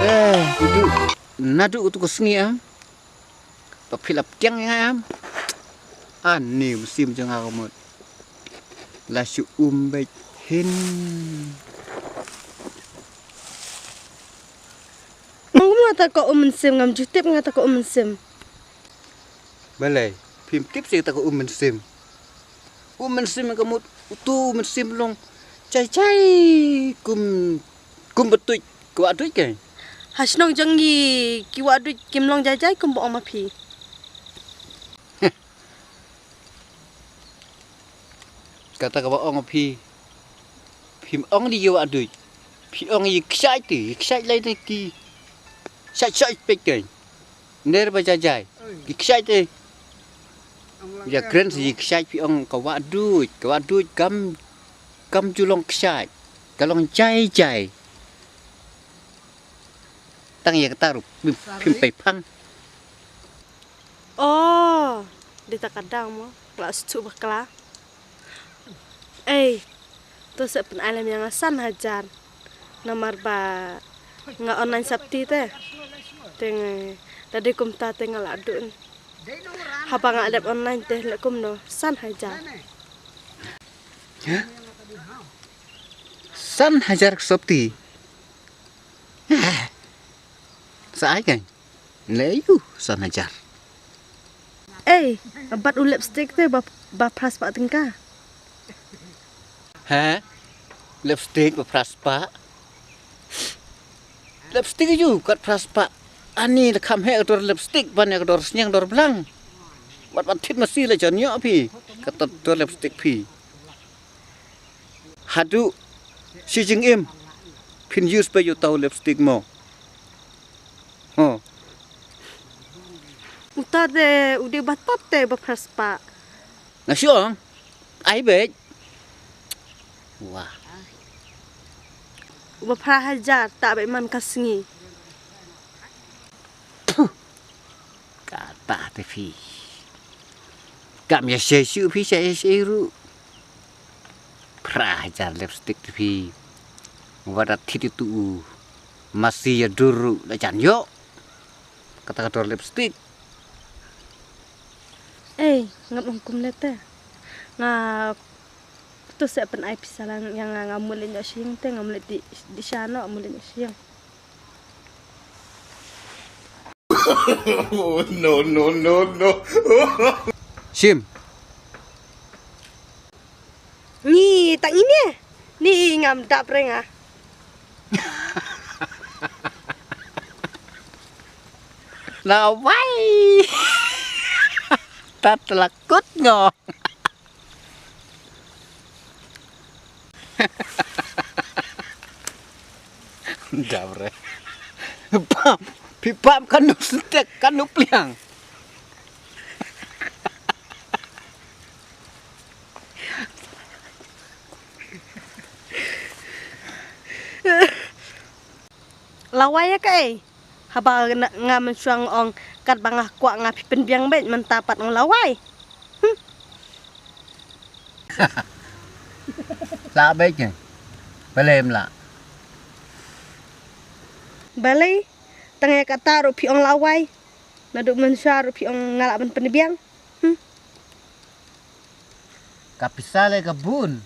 Duduk naduk tu kesengi am. Papilap tiang am. Ani musim jangan kamut. Lasu baik hin. Ngata ko mensim ngam jutip ngata ko mensim. Balai, pim tip saya tak mensim. Mensim kamu tu mensim long. Cai kum betul ku adui ke. Hasnong jangi kiwa du kimlong jajai kum bo mapi. Kata ka ong pi. Pim ong di kiwa adui. Pi ong yi ksai lai te ki. Sai pek. Ner ba jajai. Ki ksai te. Ya keren si ksai pi ong ka wa adui kam julong ksai. Kalong jai. Tang ya ketarup pim pai pang. Oh, dita kadang mo kelas tu bakla. Tu sepen alam yang asan hajar. Nomor ba nga online sabti te. Teng tadi kum ta tengal adun. Haba nga adap online te lekum no san hajar. San hajar sabti. Saai kan? Layu san hajar. Bat u lipstick te ba pras pak tingka. Lipstick ba praspa. Lipstick ju kat praspa. Ani kam he dor lipstick ban ya dor senyang dor belang. Bat tit masih la jan yo pi. Kata dor lipstick pi. Hadu si jing im. Pin use pa yo tau lipstick mo. Uta de ude batat te ba pras pak. Nasiong. Ai bet. Wah. Ba pra hajar tak ba man kasngi. Kata TV. Kam ya sesu pi seru. Prajar lipstick TV. Wadat tit itu masih ya duru la jan yo. Kata lipstick. Ngap ungkum nete. Nga tu sepen ai pisalang yang ngamulin yo sing te ngamulin di sana ngamulin yo sing. No. Sim. Ni tak ini. Ni ngam dak prenga. Lawai. Ta telakut ngong. Dabre. Pipam kanu sentek kanu pliang. Lawai ya kai. Haba ngam suang ong kat bangah kwa ngapi penbiang bet mentapat ng lawai. La baik ni. Belem la. Balai tengah kata rupi ong lawai. Naduk mensua rupi ong ngalak penbiang. Kapisale kebun.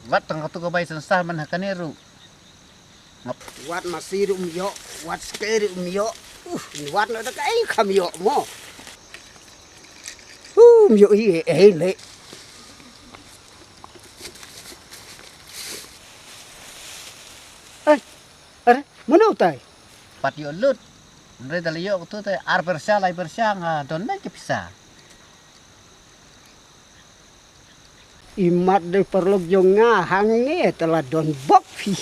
Wat tengah tu kebai sensar man hakaneru. Wat masih yo, wat sekali yo. Wat nak kai kam yo mo. Yo i le. Mana utai? Pat yo lut. Ndre dalio tu te ar bersah lai bersah don mai ke pisah. Imat de perlu jonga hang ni telah don bok fi.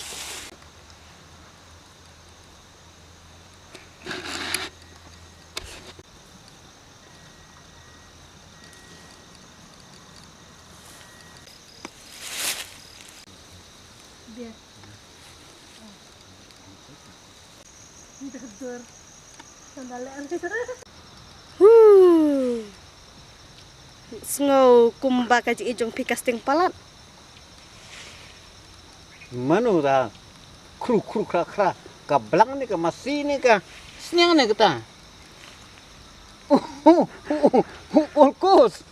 Sengau kumba kaji ijong pikas ting palat. Manu dah kru kra kra Kablang ni ka masini ka. Sniang ni kita. Ulkus.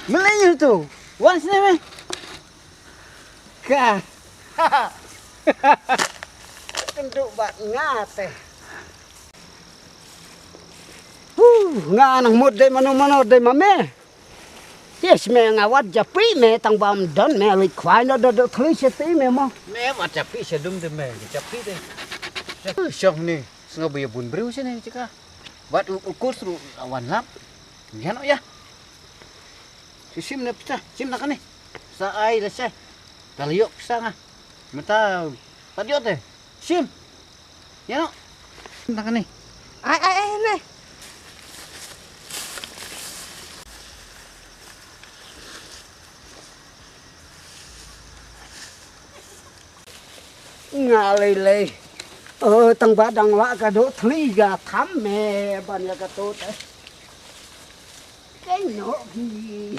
Melayu tu. Once ni meh. Ka. Kenduk bak ngate. Nga nang mud de mano de mame. Yes me ngawat japi me tang bam don me lit kwai no do thli cheti me mo. Meh mat capi sedum de meh. Capi de. Syong ni. Sengaja bayar bun beriu sini cika. Buat ulkus ru awan lap. Ni ano ya. Sim na pita. Sim na kani. Sa ay la say. Taliyok sa nga. Mata padiot eh. Sim. Yan o. Sim na kani. Ay, ne. Nga lele. Tang badang wa ka do thli ga tham me ban ya ka to te. Cái nhỏ gì